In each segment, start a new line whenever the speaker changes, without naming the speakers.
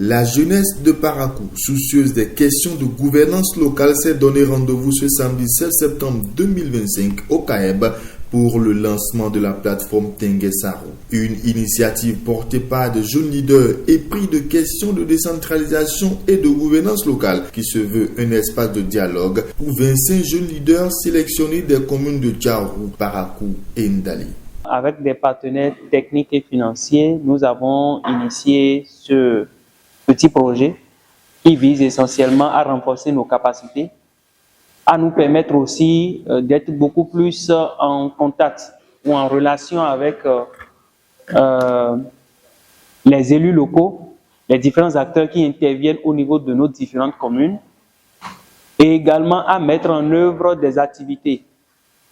La jeunesse de Parakou, soucieuse des questions de gouvernance locale, s'est donné rendez-vous ce samedi 16 septembre 2025 au CAEB pour le lancement de la plateforme Tengue Saro. Une initiative portée par de jeunes leaders épris de questions de décentralisation et de gouvernance locale qui se veut un espace de dialogue pour 25 jeunes leaders sélectionnés des communes de Tchaourou, Parakou et Ndali.
Avec des partenaires techniques et financiers, nous avons initié ce petit projet qui vise essentiellement à renforcer nos capacités, à nous permettre aussi d'être beaucoup plus en contact ou en relation avec les élus locaux, les différents acteurs qui interviennent au niveau de nos différentes communes, et également à mettre en œuvre des activités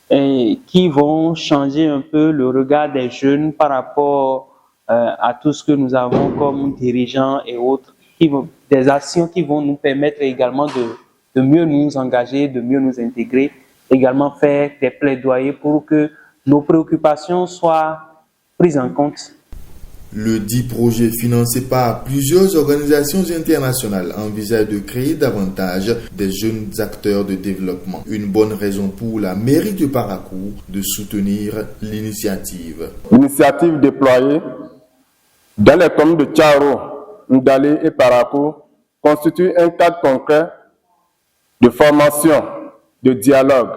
qui vont changer un peu le regard des jeunes par rapport à tout ce que nous avons comme dirigeants et autres, des actions qui vont nous permettre également de mieux nous engager, de mieux nous intégrer, également faire des plaidoyers pour que nos préoccupations soient prises en compte.
Le dit projet financé par plusieurs organisations internationales envisage de créer davantage des jeunes acteurs de développement. Une bonne raison pour la mairie de Parakou de soutenir l'initiative.
L'initiative déployée dans les communes de Tchaourou, Ndali et Parakou constitue un cadre concret de formation, de dialogue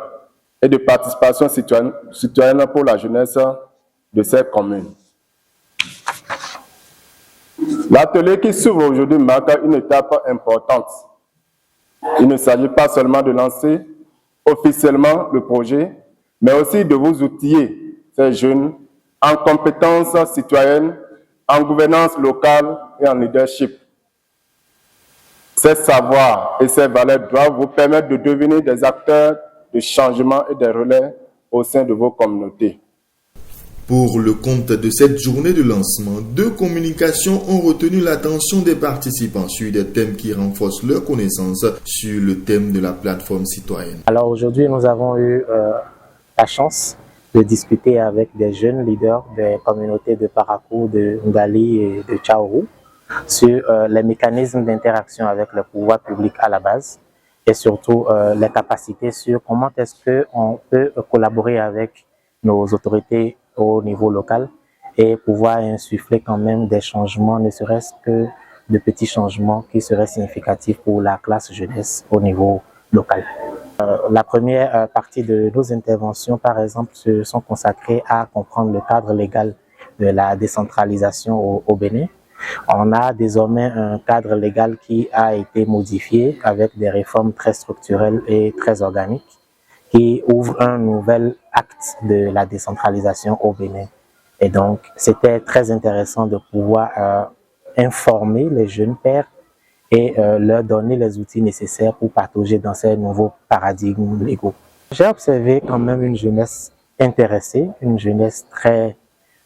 et de participation citoyenne pour la jeunesse de ces communes. L'atelier qui s'ouvre aujourd'hui marque une étape importante. Il ne s'agit pas seulement de lancer officiellement le projet, mais aussi de vous outiller, ces jeunes, en compétences citoyennes, en gouvernance locale et en leadership. Ces savoirs et ces valeurs doivent vous permettre de devenir des acteurs de changement et des relais au sein de vos communautés.
Pour le compte de cette journée de lancement, 2 communications ont retenu l'attention des participants sur des thèmes qui renforcent leurs connaissances sur le thème de la plateforme citoyenne.
Alors aujourd'hui, nous avons eu la chance de discuter avec des jeunes leaders des communautés de Parakou, de Ndali et de Tchaourou sur les mécanismes d'interaction avec le pouvoir public à la base et surtout les capacités sur comment est-ce qu'on peut collaborer avec nos autorités au niveau local et pouvoir insuffler quand même des changements, ne serait-ce que de petits changements qui seraient significatifs pour la classe jeunesse au niveau local. La première partie de nos interventions, par exemple, se sont consacrées à comprendre le cadre légal de la décentralisation au Bénin. On a désormais un cadre légal qui a été modifié avec des réformes très structurelles et très organiques qui ouvre un nouvel acte de la décentralisation au Bénin. Et donc, c'était très intéressant de pouvoir informer les jeunes pères et leur donner les outils nécessaires pour patauger dans ces nouveaux paradigmes légaux. J'ai observé quand même une jeunesse intéressée, une jeunesse très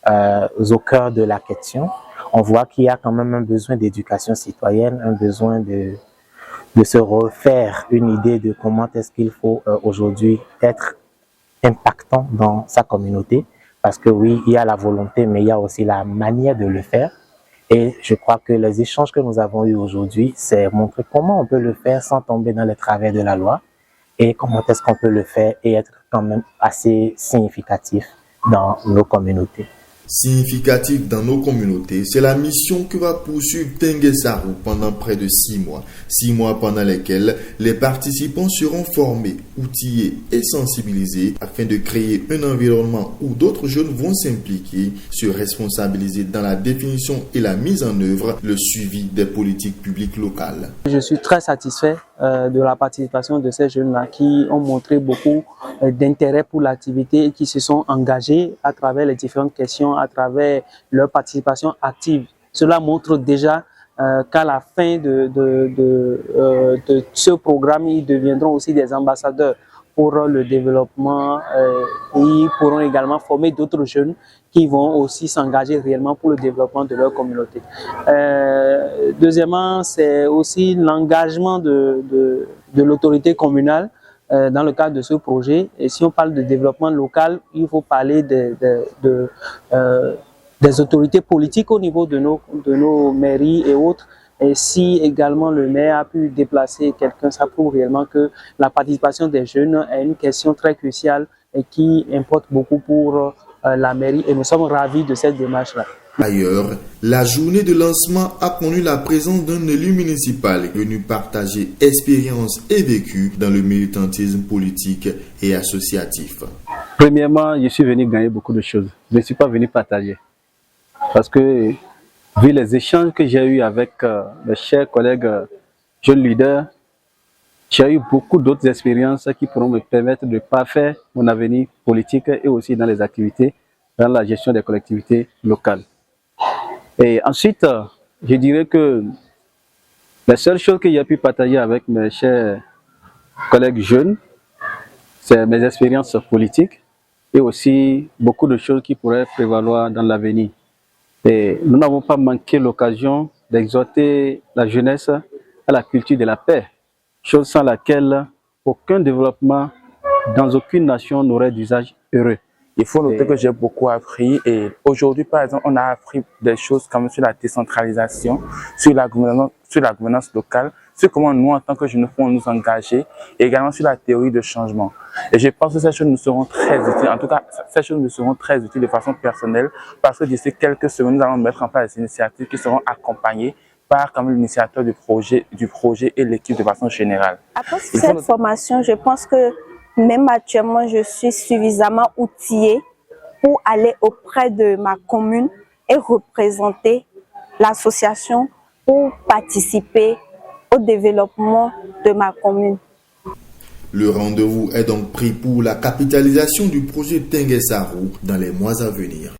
au cœur de la question. On voit qu'il y a quand même un besoin d'éducation citoyenne, un besoin de se refaire une idée de comment est-ce qu'il faut aujourd'hui être impactant dans sa communauté. Parce que oui, il y a la volonté, mais il y a aussi la manière de le faire. Et je crois que les échanges que nous avons eus aujourd'hui, c'est montrer comment on peut le faire sans tomber dans les travers de la loi et comment est-ce qu'on peut le faire et être quand même assez significatif dans nos communautés.
Significatif dans nos communautés, c'est la mission que va poursuivre Tengue Saro pendant près de 6 mois. 6 mois pendant lesquels les participants seront formés, outillés et sensibilisés afin de créer un environnement où d'autres jeunes vont s'impliquer, se responsabiliser dans la définition et la mise en œuvre, le suivi des politiques publiques locales.
Je suis très satisfait de la participation de ces jeunes-là qui ont montré beaucoup d'intérêt pour l'activité et qui se sont engagés à travers les différentes questions, à travers leur participation active. Cela montre déjà qu'à la fin de ce programme, ils deviendront aussi des ambassadeurs pour le développement et ils pourront également former d'autres jeunes qui vont aussi s'engager réellement pour le développement de leur communauté. Deuxièmement, c'est aussi l'engagement de l'autorité communale dans le cadre de ce projet. Et si on parle de développement local, il faut parler des autorités politiques au niveau de nos mairies et autres, Et si également le maire a pu déplacer quelqu'un, ça prouve réellement que la participation des jeunes est une question très cruciale et qui importe beaucoup pour la mairie. Et nous sommes ravis de cette démarche-là.
Ailleurs, la journée de lancement a connu la présence d'un élu municipal venu partager expérience et vécu dans le militantisme politique et associatif.
Premièrement, je suis venu gagner beaucoup de choses. Je ne suis pas venu partager. Parce que, vu les échanges que j'ai eus avec mes chers collègues jeunes leaders, j'ai eu beaucoup d'autres expériences qui pourront me permettre de parfaire mon avenir politique et aussi dans les activités, dans la gestion des collectivités locales. Et ensuite, je dirais que la seule chose que j'ai pu partager avec mes chers collègues jeunes, c'est mes expériences politiques et aussi beaucoup de choses qui pourraient prévaloir dans l'avenir. Et nous n'avons pas manqué l'occasion d'exhorter la jeunesse à la culture de la paix, chose sans laquelle aucun développement dans aucune nation n'aurait d'usage heureux.
Il faut noter que j'ai beaucoup appris et aujourd'hui, par exemple, on a appris des choses comme sur la décentralisation, sur la gouvernance locale, sur comment nous, en tant que jeunes, pouvons nous engager et également sur la théorie de changement. Et je pense que ces choses nous seront très utiles. En tout cas, ces choses nous seront très utiles de façon personnelle parce que d'ici quelques semaines, nous allons mettre en place des initiatives qui seront accompagnées par l'initiateur du projet et l'équipe de façon générale.
Après cette formation, je pense que même actuellement, je suis suffisamment outillée pour aller auprès de ma commune et représenter l'association pour participer au développement de ma commune.
Le rendez-vous est donc pris pour la capitalisation du projet Tengue Sarou dans les mois à venir.